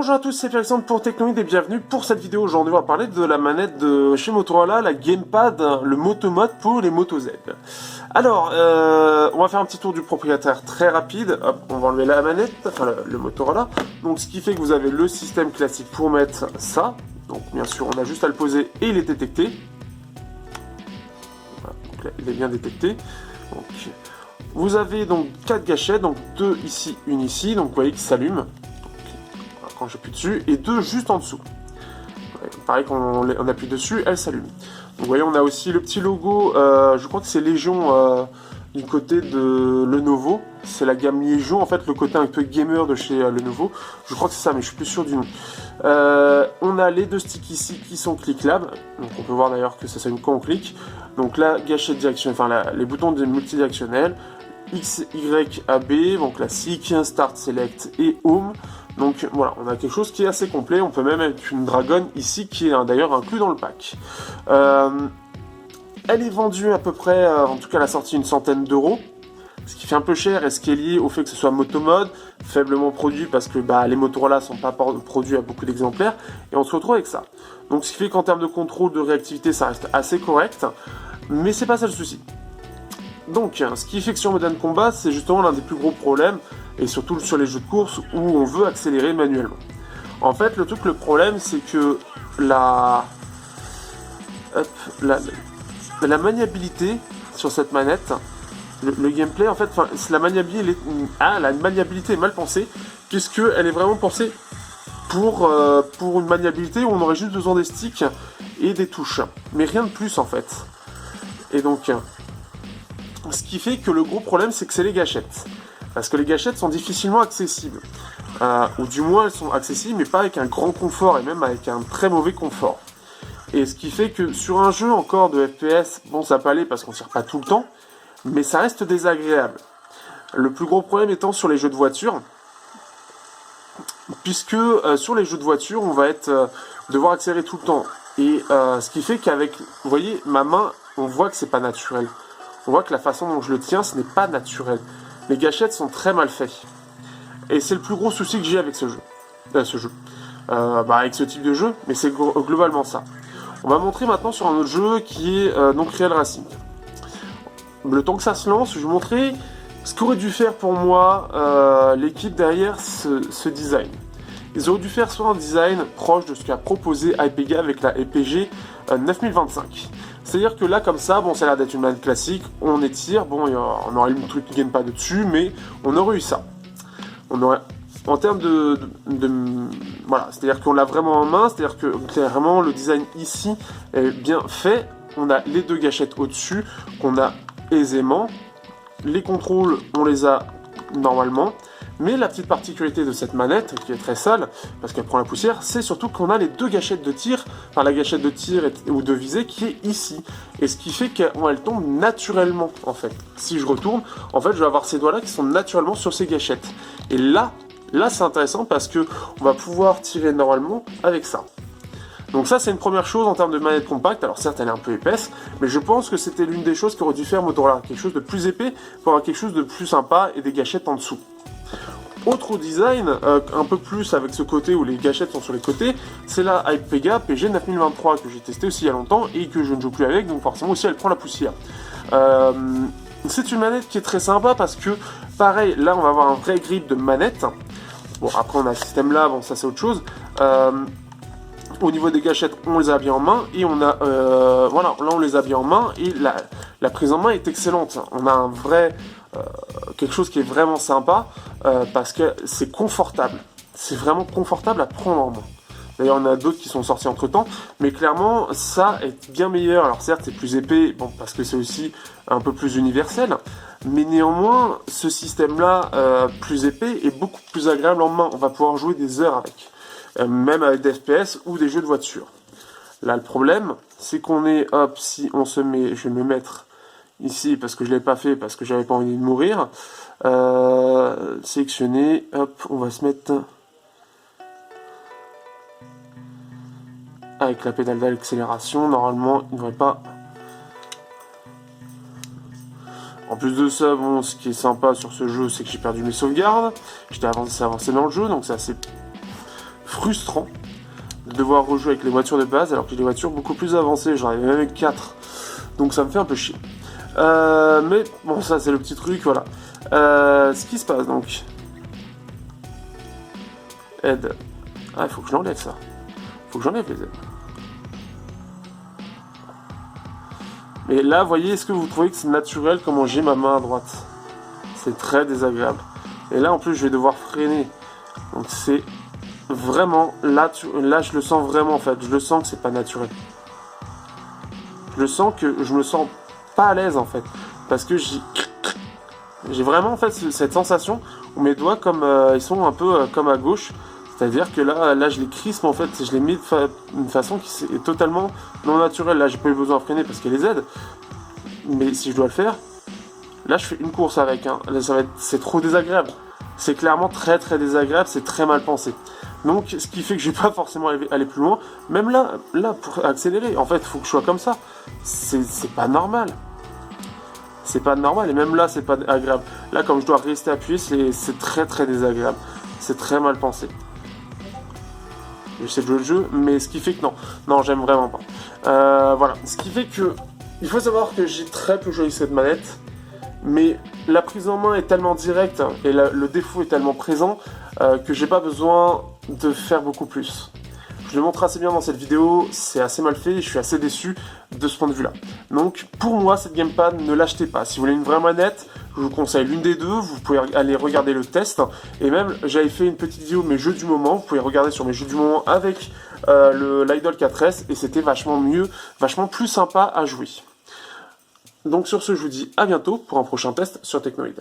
Bonjour à tous, c'est Alexandre pour Technoïd et bienvenue pour cette vidéo. Aujourd'hui on va parler de la manette de chez Motorola, la Gamepad, le Motomod pour les Moto Z. Alors, on va faire un petit tour du propriétaire très rapide. Hop, on va enlever la manette, enfin le Motorola. Donc ce qui fait que vous avez le système classique pour mettre ça. Donc bien sûr on a juste à le poser et il est détecté. Voilà, donc là, il est bien détecté. Donc, vous avez donc 4 gâchettes, donc 2 ici, une ici, donc vous voyez qu'ils s'allument. Quand j'appuie dessus, et 2 juste en dessous. Ouais, pareil, quand on appuie dessus, elle s'allume. Donc vous voyez, on a aussi le petit logo, je crois que c'est Légion du côté de Lenovo. C'est la gamme Légion, en fait, le côté un peu gamer de chez Lenovo. Je crois que c'est ça, mais je suis plus sûr du nom. On a les 2 sticks ici qui sont cliquables. Donc on peut voir d'ailleurs que ça s'allume quand on clique. Donc la gâchette directionnelle, enfin les boutons multidirectionnels. X, Y, A, B, bon classique, Start, Select et Home. Donc voilà, on a quelque chose qui est assez complet. On peut même mettre une Dragon ici qui est d'ailleurs inclus dans le pack. Elle est vendue à peu près, en tout cas à la sortie, une centaine d'euros. Ce qui fait un peu cher et ce qui est lié au fait que ce soit Motomod, faiblement produit parce que les Motorola sont pas produits à beaucoup d'exemplaires. Et on se retrouve avec ça. Donc ce qui fait qu'en termes de contrôle, de réactivité, ça reste assez correct. Mais c'est pas ça le souci. Donc, ce qui fait que sur Modern Combat, c'est justement l'un des plus gros problèmes, et surtout sur les jeux de course où on veut accélérer manuellement. En fait, le problème, c'est que la maniabilité sur cette manette, le gameplay, en fait, la maniabilité est mal pensée, puisqu'elle est vraiment pensée pour une maniabilité où on aurait juste besoin des sticks et des touches, mais rien de plus en fait. Et donc, ce qui fait que le gros problème, c'est que c'est les gâchettes. Parce que les gâchettes sont difficilement accessibles. Ou du moins, elles sont accessibles, mais pas avec un grand confort, et même avec un très mauvais confort. Et ce qui fait que sur un jeu encore de FPS, bon, ça peut aller parce qu'on tire pas tout le temps, mais ça reste désagréable. Le plus gros problème étant sur les jeux de voiture, puisque sur les jeux de voiture, on va devoir accélérer tout le temps. Et ce qui fait qu'avec, vous voyez, ma main, on voit que c'est pas naturel. On voit que la façon dont je le tiens, ce n'est pas naturel. Les gâchettes sont très mal faites. Et c'est le plus gros souci que j'ai avec ce jeu. Avec ce type de jeu, mais c'est globalement ça. On va montrer maintenant sur un autre jeu qui est donc Real Racing. Le temps que ça se lance, je vais vous montrer ce qu'aurait dû faire pour moi l'équipe derrière ce design. Ils auraient dû faire soit un design proche de ce qu'a proposé Hypega avec la EPG 9025. C'est-à-dire que là, comme ça, bon, ça a l'air d'être une manette classique, on étire, bon, on aurait eu le truc qui ne gagne pas dessus, mais on aurait eu ça. On aurait, en termes voilà, c'est-à-dire qu'on l'a vraiment en main, c'est-à-dire que clairement, le design ici est bien fait. On a les 2 gâchettes au-dessus, qu'on a aisément. Les contrôles, on les a normalement. Mais la petite particularité de cette manette, qui est très sale, parce qu'elle prend la poussière, c'est surtout qu'on a les 2 gâchettes de tir, enfin la gâchette de tir ou de visée qui est ici. Et ce qui fait qu'elle tombe naturellement, en fait. Si je retourne, en fait, je vais avoir ces doigts-là qui sont naturellement sur ces gâchettes. Et là c'est intéressant parce que on va pouvoir tirer normalement avec ça. Donc ça, c'est une première chose en termes de manette compacte. Alors certes, elle est un peu épaisse, mais je pense que c'était l'une des choses qu'aurait dû faire Motorola. Quelque chose de plus épais pour avoir quelque chose de plus sympa et des gâchettes en dessous. Autre design, un peu plus avec ce côté où les gâchettes sont sur les côtés, c'est la Hypega PG 9023 que j'ai testé aussi il y a longtemps et que je ne joue plus avec, donc forcément aussi elle prend la poussière. C'est une manette qui est très sympa parce que, pareil, là on va avoir un vrai grip de manette. Bon, après on a le système là, bon ça c'est autre chose. Au niveau des gâchettes, on les a bien en main et on a, voilà, là on les a bien en main et la prise en main est excellente. On a un vrai, quelque chose qui est vraiment sympa parce que c'est confortable. C'est vraiment confortable à prendre en main. D'ailleurs, on a d'autres qui sont sortis entre temps, mais clairement, ça est bien meilleur. Alors certes, c'est plus épais, bon, parce que c'est aussi un peu plus universel, mais néanmoins, ce système-là, plus épais, est beaucoup plus agréable en main. On va pouvoir jouer des heures avec. Même avec des FPS ou des jeux de voiture. Là, le problème, c'est qu'on est, hop, si on se met, je vais me mettre ici parce que je ne l'ai pas fait, parce que j'avais pas envie de mourir. Sélectionner, hop, on va se mettre avec la pédale d'accélération. Normalement, il ne devrait pas. En plus de ça, bon, ce qui est sympa sur ce jeu, c'est que j'ai perdu mes sauvegardes. J'étais avancé dans le jeu, donc c'est assez frustrant de devoir rejouer avec les voitures de base alors que j'ai des voitures beaucoup plus avancées, j'en avais même 4. Donc ça me fait un peu chier. Mais bon, ça c'est le petit truc, voilà. Ce qui se passe donc. Aide. Ah, il faut que je l'enlève ça. Faut que j'enlève les aides. Mais là, voyez, est-ce que vous trouvez que c'est naturel comment j'ai ma main à droite? C'est très désagréable. Et là, en plus, je vais devoir freiner. Donc c'est vraiment... Là, je le sens vraiment, en fait. Je le sens que c'est pas naturel. Je le sens que je me sens pas à l'aise, en fait. Parce que j'ai vraiment, en fait, cette sensation où mes doigts, comme ils sont un peu comme à gauche. C'est-à-dire que là, je les crispe, en fait. Je les mets d'une façon qui est totalement non naturelle. Là, j'ai pas eu besoin de freiner parce qu'il y a les aides. Mais si je dois le faire... Là, je fais une course avec. Hein. Là, c'est trop désagréable. C'est clairement très très désagréable. C'est très mal pensé. Donc, ce qui fait que je vais pas forcément aller plus loin. Même là, pour accélérer, en fait, il faut que je sois comme ça. C'est pas normal. C'est pas normal. Et même là, c'est pas agréable. Là, comme je dois rester appuyé, c'est très très désagréable. C'est très mal pensé. Je sais jouer le jeu, mais ce qui fait que non, j'aime vraiment pas. Voilà. Ce qui fait que il faut savoir que j'ai très peu joué avec cette manette. Mais la prise en main est tellement directe et le défaut est tellement présent que j'ai pas besoin de faire beaucoup plus. Je le montre assez bien dans cette vidéo, c'est assez mal fait et je suis assez déçu de ce point de vue là. Donc pour moi cette gamepad ne l'achetez pas. Si vous voulez une vraie manette, je vous conseille l'une des deux, vous pouvez aller regarder le test. Et même j'avais fait une petite vidéo mes jeux du moment, vous pouvez regarder sur mes jeux du moment avec l'Idol 4S et c'était vachement mieux, vachement plus sympa à jouer. Donc sur ce, je vous dis à bientôt pour un prochain test sur Technoid.